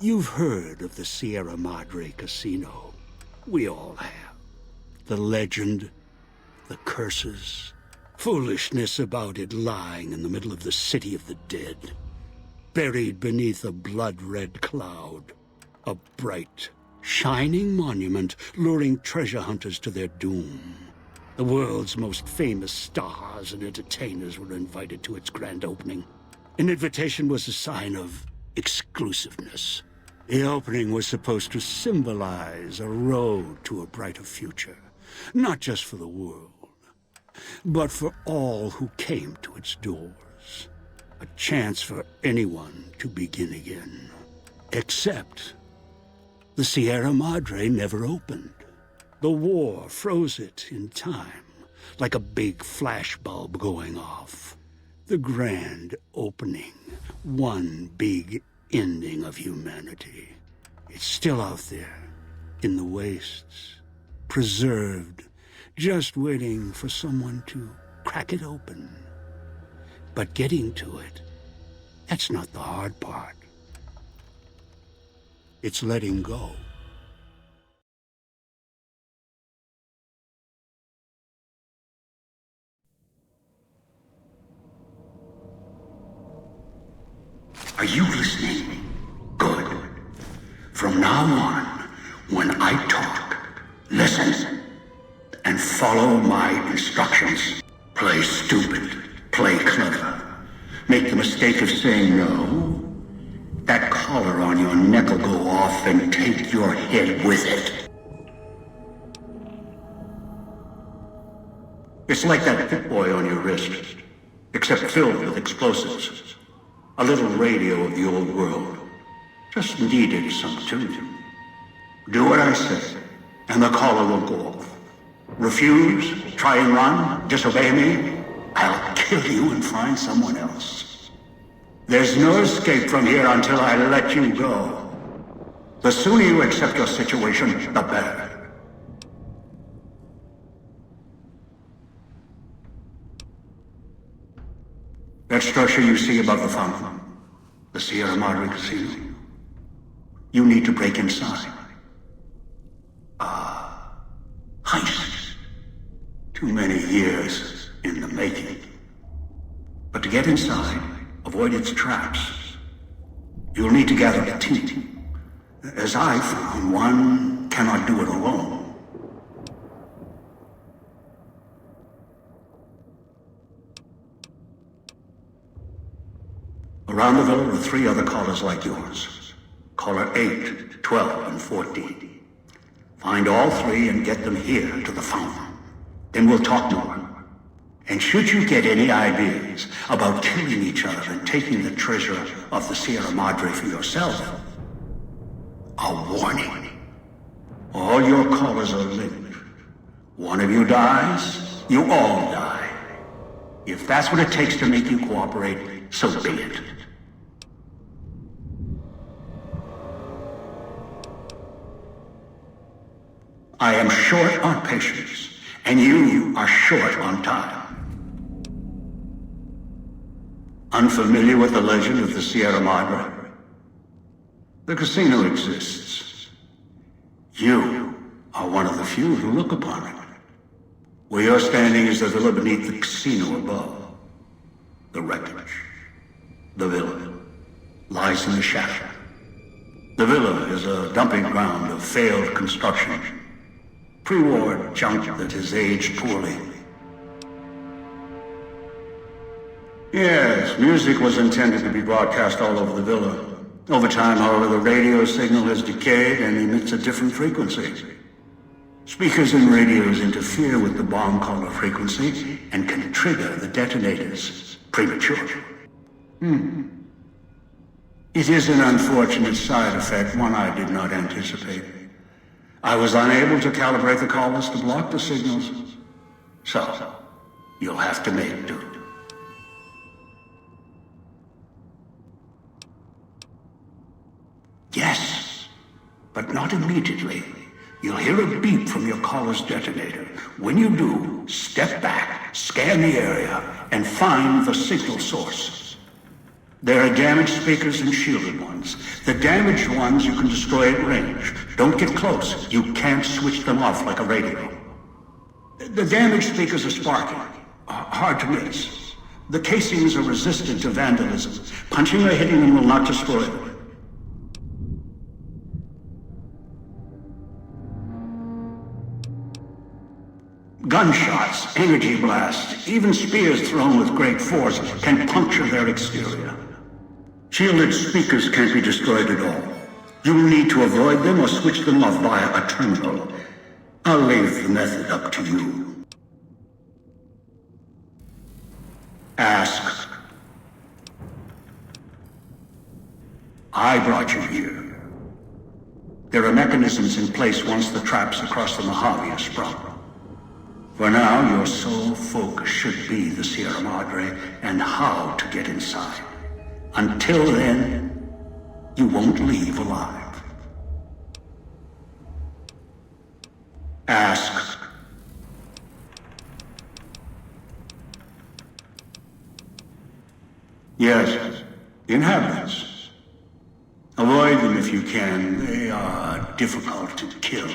You've heard of the Sierra Madre Casino. We all have. The legend, the curses, foolishness about it lying in the middle of the city of the dead, buried beneath a blood-red cloud. A bright, shining monument luring treasure hunters to their doom. The world's most famous stars and entertainers were invited to its grand opening. An invitation was a sign of exclusiveness. The opening was supposed to symbolize a road to a brighter future, not just for the world, but for all who came to its doors. A chance for anyone to begin again. Except the Sierra Madre never opened. The war froze it in time, like a big flashbulb going off. The grand opening, one big ending of humanity. It's still out there, in the wastes, preserved, just waiting for someone to crack it open. But getting to it, that's not the hard part. It's letting go. Are you listening? Good. From now on, when I talk, listen and follow my instructions. Play stupid, play clever. Make the mistake of saying no. That collar on your neck will go off and take your head with it. It's like that Pit Boy on your wrist, except filled with explosives. A little radio of the old world. Just needed some tuning. Do what I say, and the collar will go off. Refuse, try and run, disobey me, I'll kill you and find someone else. There's no escape from here until I let you go. The sooner you accept your situation, the better. That structure you see above the fountain, the Sierra Madre Casino, you need to break inside. Heist. Too many years in the making. But to get inside, avoid its traps, you'll need to gather a team. As I found, one cannot do it alone. Around the villa are 3 other callers like yours. Caller 8, 12, and 14. Find all 3 and get them here to the fountain. Then we'll talk more. And should you get any ideas about killing each other and taking the treasure of the Sierra Madre for yourself, a warning. All your callers are linked. One of you dies, you all die. If that's what it takes to make you cooperate, so be it. I am short on patience, and you are short on time. Unfamiliar with the legend of the Sierra Madre? The casino exists. You are one of the few who look upon it. Where you're standing is the villa beneath the casino above. The wreckage. The villa lies in the shadow. The villa is a dumping ground of failed construction. Pre-war junk that has aged poorly. Yes, music was intended to be broadcast all over the villa. Over time, however, the radio signal has decayed and emits a different frequency. Speakers and radios interfere with the bomb caller frequency and can trigger the detonators prematurely. It is an unfortunate side effect, one I did not anticipate. I was unable to calibrate the callers to block the signals. So, you'll have to make do. Yes, but not immediately. You'll hear a beep from your caller's detonator. When you do, step back, scan the area, and find the signal source. There are damaged speakers and shielded ones. The damaged ones you can destroy at range. Don't get close. You can't switch them off like a radio. The damaged speakers are sparking. Hard to miss. The casings are resistant to vandalism. Punching or hitting them will not destroy them. Gunshots, energy blasts, even spears thrown with great force can puncture their exterior. Shielded speakers can't be destroyed at all. You will need to avoid them or switch them off via a terminal. I'll leave the method up to you. Ask. I brought you here. There are mechanisms in place once the traps across the Mojave are sprung. For now, your sole focus should be the Sierra Madre and how to get inside. Until then, you won't leave alive. Ask. Yes, inhabitants. Avoid them if you can. They are difficult to kill.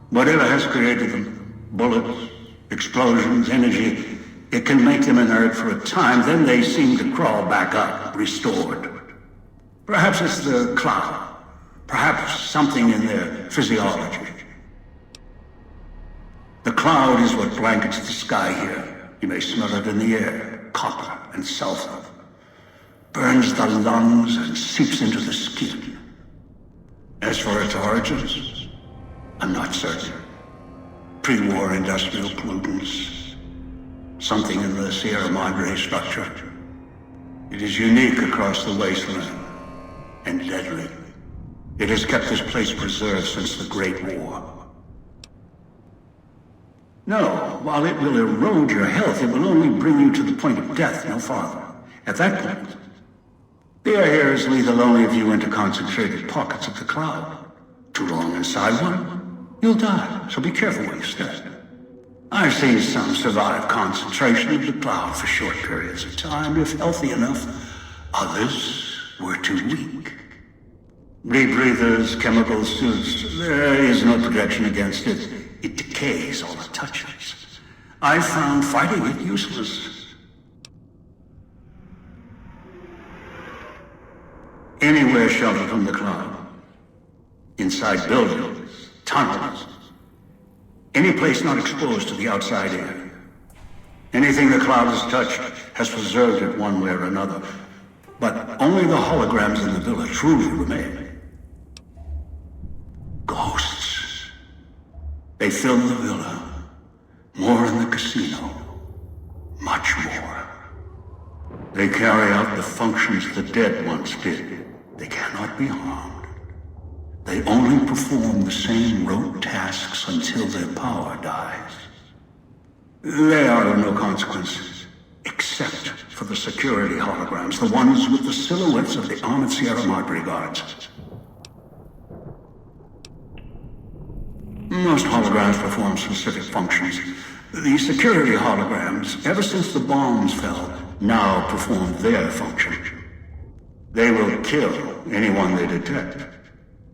Whatever has created them, bullets, explosions, energy, it can make them inert for a time, then they seem to crawl back up, restored. Perhaps it's the cloud. Perhaps something in their physiology. The cloud is what blankets the sky here. You may smell it in the air, copper and sulfur. Burns the lungs and seeps into the skin. As for its origins, I'm not certain. Pre-war industrial pollutants. Something in the Sierra Madre structure. It is unique across the wasteland and deadly. It has kept this place preserved since the Great War. No, while it will erode your health, it will only bring you to the point of death, no farther. At that point, the air is lethal only if you enter concentrated pockets of the cloud. Too long inside one, you'll die, so be careful where you step. I've seen some survive concentration of the cloud for short periods of time, if healthy enough. Others were too weak. Rebreathers, chemical suits, there is no protection against it. It decays all it touches. I found fighting it useless. Anywhere sheltered from the cloud. Inside buildings, tunnels. Any place not exposed to the outside air. Anything the cloud has touched has preserved it one way or another. But only the holograms in the villa truly remain. Ghosts. They fill the villa. More in the casino. Much more. They carry out the functions the dead once did. They cannot be harmed. They only perform the same rote tasks until their power dies. They are of no consequence, except for the security holograms, the ones with the silhouettes of the armored Sierra Madre guards. Most holograms perform specific functions. The security holograms, ever since the bombs fell, now perform their function. They will kill anyone they detect.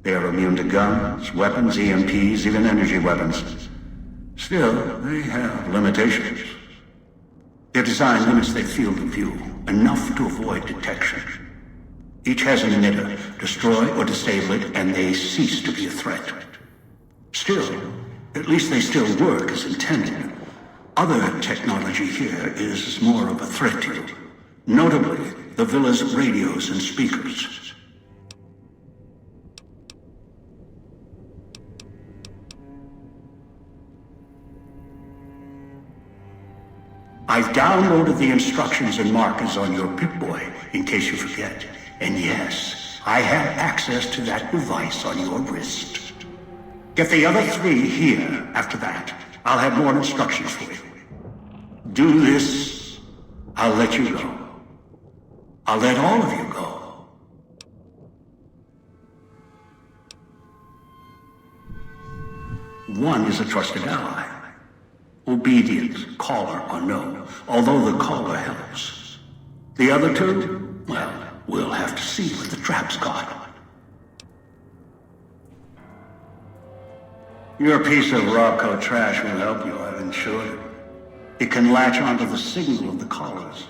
They are immune to guns, weapons, EMPs, even energy weapons. Still, they have limitations. Their design limits their field of view, enough to avoid detection. Each has an emitter. Destroy or disable it, and they cease to be a threat. Still, at least they still work as intended. Other technology here is more of a threat to you. Notably, the villa's radios and speakers. I've downloaded the instructions and markers on your Pip-Boy, in case you forget. And yes, I have access to that device on your wrist. Get the other 3 here. After that, I'll have more instructions for you. Do this, I'll let you go. I'll let all of you go. One is a trusted ally. Obedient, caller or no, although the caller helps. The other 2, Well, we'll have to see what the trap's got. Your piece of Robco trash will help you, I've insured it. It can latch onto the signal of the callers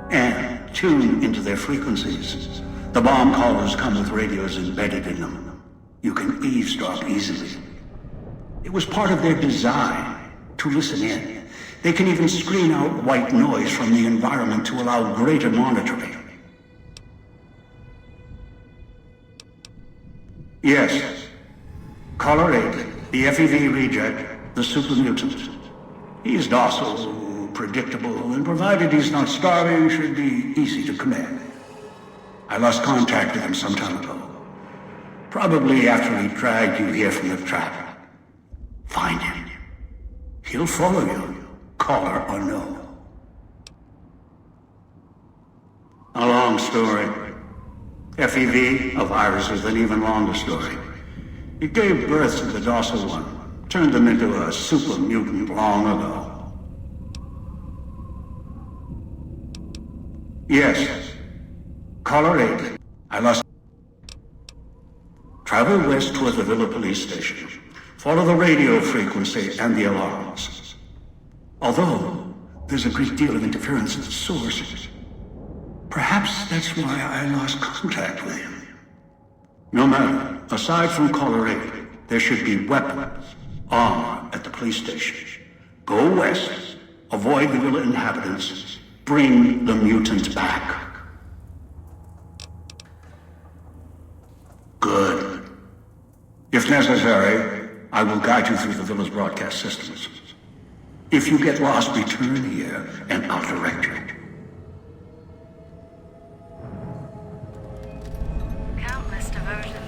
and tune into their frequencies. The bomb callers come with radios embedded in them. You can eavesdrop easily. It was part of their design to listen in. They can even screen out white noise from the environment to allow greater monitoring. Yes. Caller 8, the FEV reject, the super mutant. He's docile, predictable, and provided he's not starving, should be easy to command. I lost contact with him some time ago. Probably after he dragged you here from the trap. Find him. He'll follow you, caller or no. A long story. FEV, a virus, is an even longer story. It gave birth to the docile one, turned them into a super mutant long ago. Yes. Caller 8. I lost. Travel west toward the Villa police station. Follow the radio frequency and the alarms. Although there's a great deal of interference at the source, perhaps that's why I lost contact with him. No matter. Aside from Caller 8, there should be weapons, armor at the police station. Go west, avoid the Villa inhabitants, bring the mutant back. Good. If necessary, I will guide you through the Villa's broadcast systems. If you get lost, return here, and I'll direct you. Countless diversions